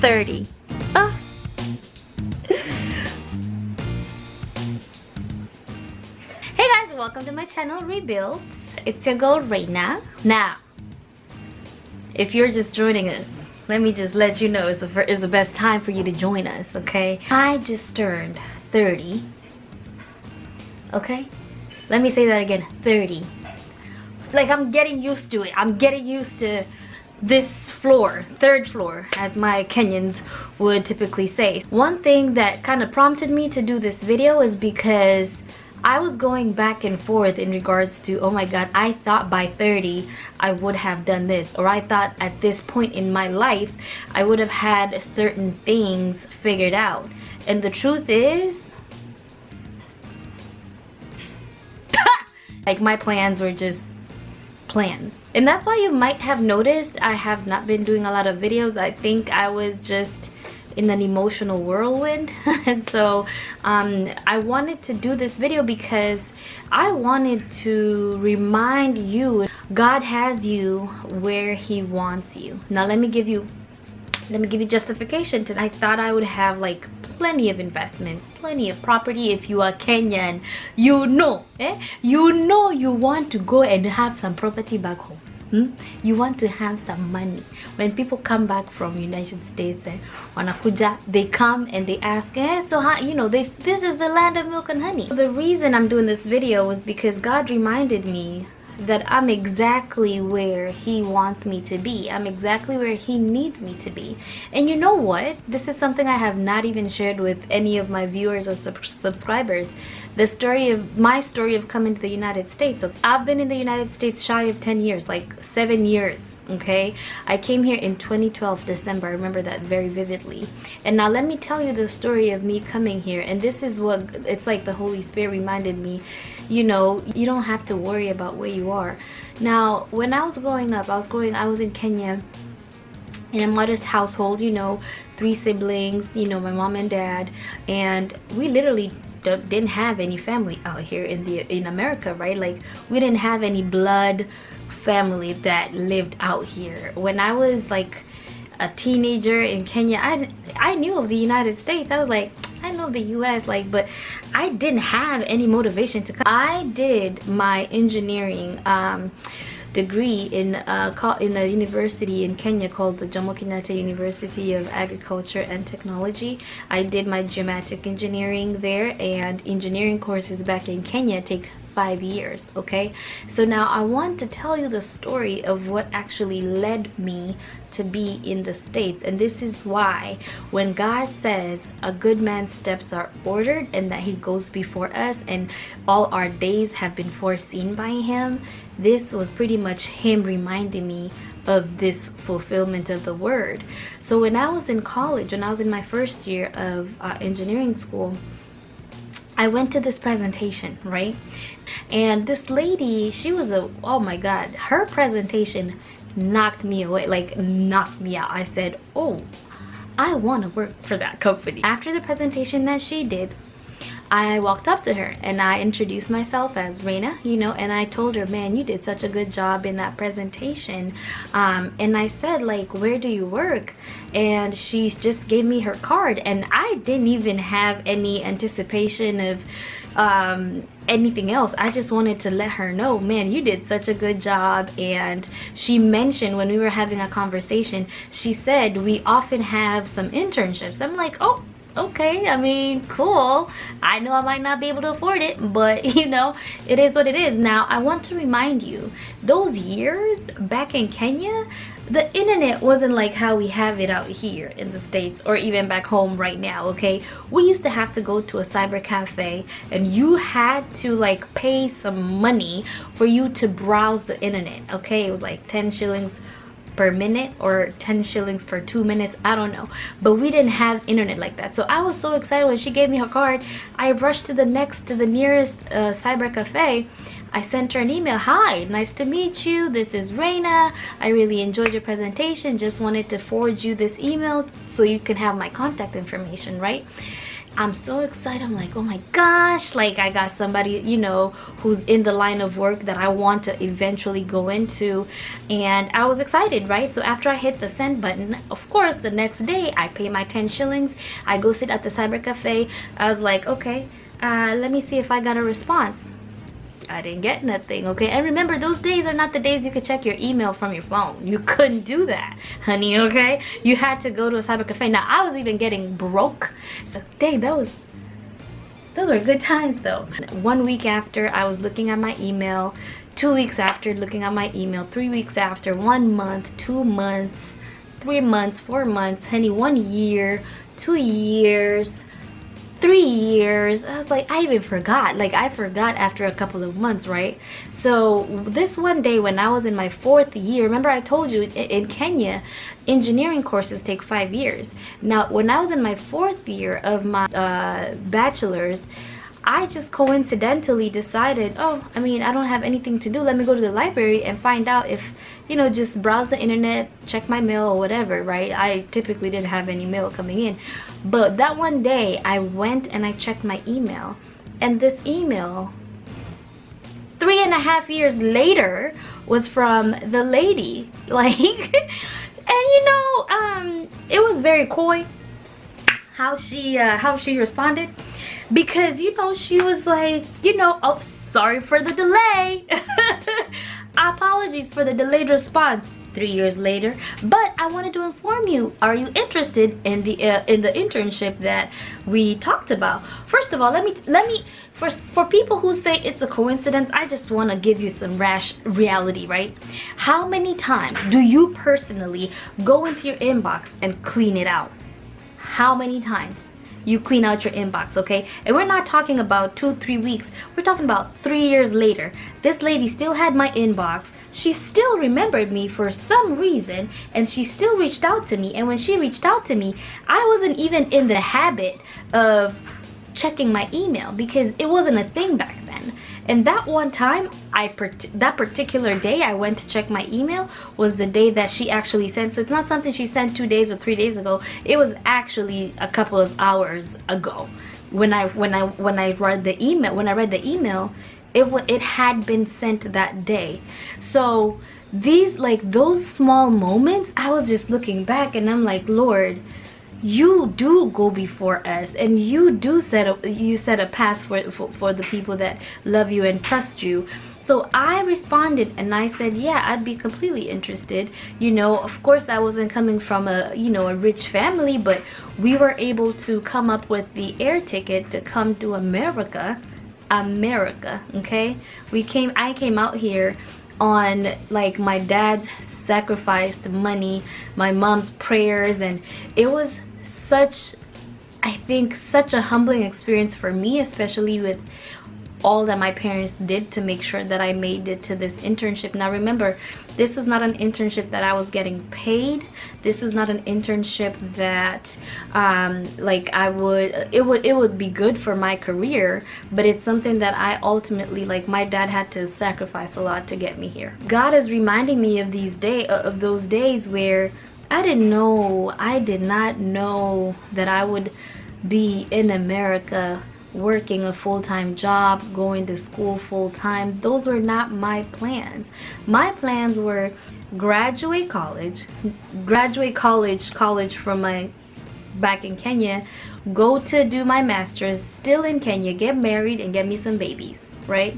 30. Ah. Hey guys, welcome to my channel Rebuilt. It's your girl Raynah. Now, if you're just joining us, let me just let you know it's the best time for you to join us, okay? I just turned 30. Okay? Let me say that again, 30. Like, I'm getting used to it. I'm getting used to this floor, third floor, as my Kenyans would typically say. One thing that kind of prompted me to do this video is because I was going back and forth in regards to, oh my god, I thought by 30 I would have done this, or I thought at this point in my life I would have had certain things figured out. And the truth is, like, my plans were just plans. And that's why you might have noticed I have not been doing a lot of videos. I think I was just in an emotional whirlwind. And so I wanted to do this video because I wanted to remind you God has you where He wants you. Now let me give you justification to that. I thought I would have like plenty of investments, plenty of property. If you are Kenyan, you know you want to go and have some property back home. You want to have some money. When people come back from United States, wanakuja, they come and they ask, so how, this is the land of milk and honey. The reason I'm doing this video was because God reminded me that I'm exactly where He wants me to be. I'm exactly where He needs me to be. And you know what? This is something I have not even shared with any of my viewers or subscribers. My story of coming to the United States. So I've been in the United States shy of 10 years, like 7 years. Okay, I came here in 2012 December. I remember that very vividly. And now let me tell you the story of me coming here. And this is what it's like. The Holy Spirit reminded me, you don't have to worry about where you are. Now, when I was growing up, I was in Kenya in a modest household, 3 siblings, my mom and dad, and we literally didn't have any family out here in America, right? Like, we didn't have any blood family that lived out here. When I was like a teenager in Kenya, I knew of the United States. I was like, I know the US, but I didn't have any motivation to come. I did my engineering degree in a university in Kenya called the Jomo Kenyatta University of Agriculture and Technology. I did my geomatic engineering there, and engineering courses back in Kenya take 5 years. Okay, so now I want to tell you the story of what actually led me to be in the States. And this is why when God says a good man's steps are ordered and that He goes before us and all our days have been foreseen by Him, this was pretty much Him reminding me of this fulfillment of the word. So when I was in college, when I was in my first year of engineering school, I went to this presentation, right? And this lady, she was oh my god, her presentation knocked me away, like knocked me out. I said, oh, I want to work for that company. After the presentation that she did, I walked up to her and I introduced myself as Raynah, and I told her, man, you did such a good job in that presentation. And I said, like, where do you work? And she just gave me her card, and I didn't even have any anticipation of anything else. I just wanted to let her know, man, you did such a good job. And she mentioned, when we were having a conversation, she said we often have some internships. I'm like, oh, okay, I mean, cool. I know I might not be able to afford it, but it is what it is. Now, I want to remind you, those years back in Kenya, the internet wasn't like how we have it out here in the States or even back home right now. Okay, we used to have to go to a cyber cafe and you had to like pay some money for you to browse the internet. Okay, it was like 10 shillings per minute or 10 shillings per 2 minutes, I don't know, but we didn't have internet like that. So I was so excited when she gave me her card. I rushed to the nearest cyber cafe. I sent her an email. Hi, nice to meet you, this is Raynah, I really enjoyed your presentation, just wanted to forward you this email so you can have my contact information, right? I'm so excited. I'm like, oh my gosh, like I got somebody, you know, who's in the line of work that I want to eventually go into. And I was excited, right? So after I hit the send button, of course, the next day I pay my 10 shillings. I go sit at the cyber cafe. I was like, okay, let me see if I got a response. I didn't get nothing, okay? And remember, those days are not the days you could check your email from your phone. You couldn't do that, honey, okay? You had to go to a cyber cafe. Now, I was even getting broke. So, dang, those were good times, though. 1 week after, I was looking at my email. 2 weeks after, looking at my email. 3 weeks after, 1 month, 2 months, 3 months, 4 months, honey, 1 year, 2 years, 3 years. I was like, I even forgot. Like, I forgot after a couple of months, right? So this one day when I was in my 4th year, remember I told you in Kenya, engineering courses take 5 years. Now, when I was in my 4th year of my bachelor's, I just coincidentally decided, oh, I mean, I don't have anything to do. Let me go to the library and find out if, you know, just browse the internet, check my mail or whatever, right? I typically didn't have any mail coming in. But that one day, I went and I checked my email. And this email, 3.5 years later, was from the lady. Like, and you know, it was very coy how she responded, because you know, she was like, you know, oh, sorry for the delay. Apologies for the delayed response 3 years later, but I wanted to inform you, are you interested in the internship that we talked about? First of all, let me for people who say it's a coincidence, I just want to give you some rash reality, right? How many times do you personally go into your inbox and clean it out? How many times you clean out your inbox, okay? And we're not talking about 2-3 weeks. We're talking about 3 years later. This lady still had my inbox. She still remembered me for some reason, and she still reached out to me. And when she reached out to me, I wasn't even in the habit of checking my email because it wasn't a thing back then. And that one time, that particular day I went to check my email was the day that she actually sent. So it's not something she sent 2 days or 3 days ago. It was actually a couple of hours ago when I read the email. When I read the email, it had been sent that day. So these, like, those small moments, I was just looking back and I'm like, Lord, you do go before us, and you do set a path for the people that love you and trust you. So I responded and I said, yeah, I'd be completely interested. You know, of course I wasn't coming from a, you know, a rich family, but we were able to come up with the air ticket to come to America, okay? I came out here on, like, my dad's sacrificed money, my mom's prayers, and it was such, I think, such a humbling experience for me, especially with all that my parents did to make sure that I made it to this internship. Now remember, this was not an internship that I was getting paid. This was not an internship that like it would be good for my career, but it's something that I ultimately, like, my dad had to sacrifice a lot to get me here. God is reminding me of those days where I did not know that I would be in America working a full-time job, going to school full-time. Those were not my plans. My plans were graduate college from my back in Kenya, go to do my master's still in Kenya, get married and get me some babies, right?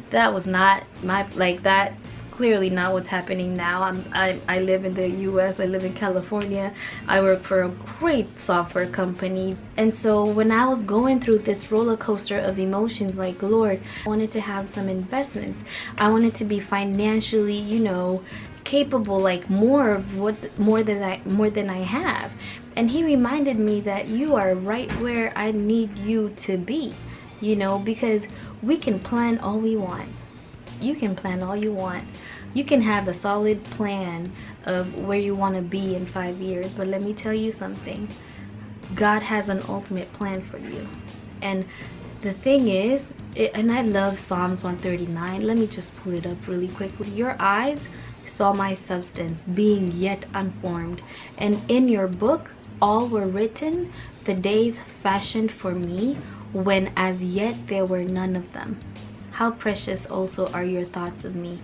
That was not my, like, that's clearly not what's happening now. I live in the US, I live in California, I work for a great software company. And so when I was going through this roller coaster of emotions, like, Lord, I wanted to have some investments. I wanted to be financially, you know, capable, like more than I have. And he reminded me that you are right where I need you to be, you know, because we can plan all we want. You can plan all you want. You can have a solid plan of where you want to be in 5 years, but let me tell you something. God has an ultimate plan for you. And the thing is, and I love Psalms 139. Let me just pull it up really quickly. Your eyes saw my substance being yet unformed, and in your book all were written, the days fashioned for me, when as yet there were none of them. How precious also are your thoughts of me,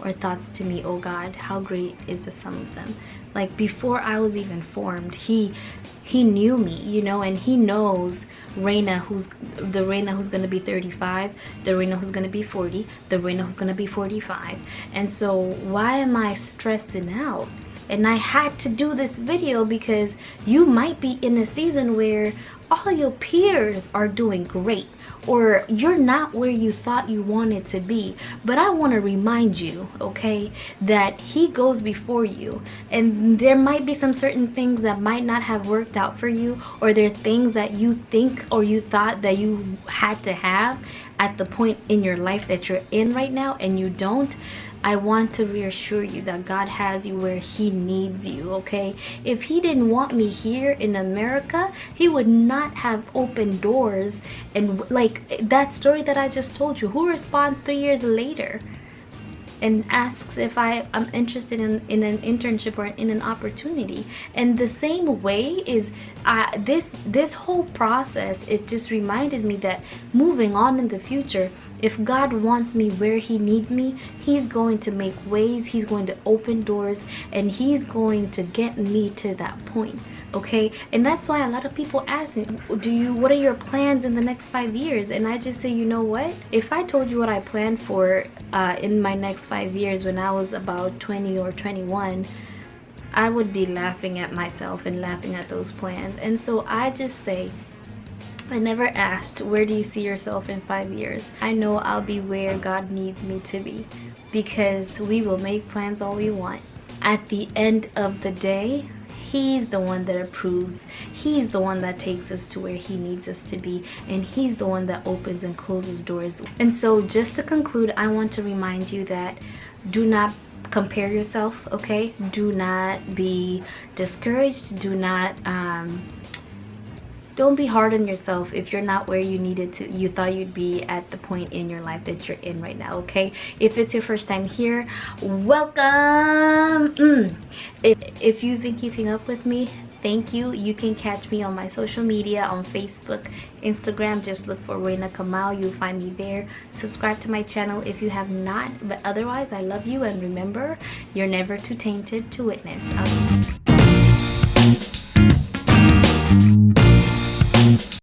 or thoughts to me, O God. How great is the sum of them. Like, before I was even formed, he knew me, you know, and he knows Raynah, who's the Raynah who's gonna be 35, the Raynah who's gonna be 40, the Raynah who's gonna be 45. And so why am I stressing out? And I had to do this video because you might be in a season where all your peers are doing great, or you're not where you thought you wanted to be. But I want to remind you, okay, that he goes before you, and there might be some certain things that might not have worked out for you, or there are things that you think or you thought that you had to have at the point in your life that you're in right now, and you don't. I want to reassure you that God has you where he needs you, okay? If he didn't want me here in America, he would not have opened doors. And like that story that I just told you, who responds 3 years later and asks if I'm interested in an internship or in an opportunity? And the same way is this whole process, it just reminded me that moving on in the future, if God wants me where he needs me, he's going to make ways, he's going to open doors, and he's going to get me to that point, okay? And that's why a lot of people ask me, what are your plans in the next 5 years? And I just say, you know what? If I told you what I planned for in my next 5 years when I was about 20 or 21, I would be laughing at myself and laughing at those plans. And so I just say, I never asked, where do you see yourself in 5 years? I know I'll be where God needs me to be, because we will make plans all we want. At the end of the day, he's the one that approves. He's the one that takes us to where he needs us to be, and he's the one that opens and closes doors. And so just to conclude, I want to remind you that do not compare yourself, okay? Do not be discouraged. Don't be hard on yourself if you're not where you thought you'd be at the point in your life that you're in right now, okay? If it's your first time here, welcome. If you've been keeping up with me, thank you. You can catch me on my social media, on Facebook, Instagram. Just look for Raynah Kamal. You'll find me there. Subscribe to my channel if you have not. But otherwise, I love you, and remember, you're never too tainted to witness.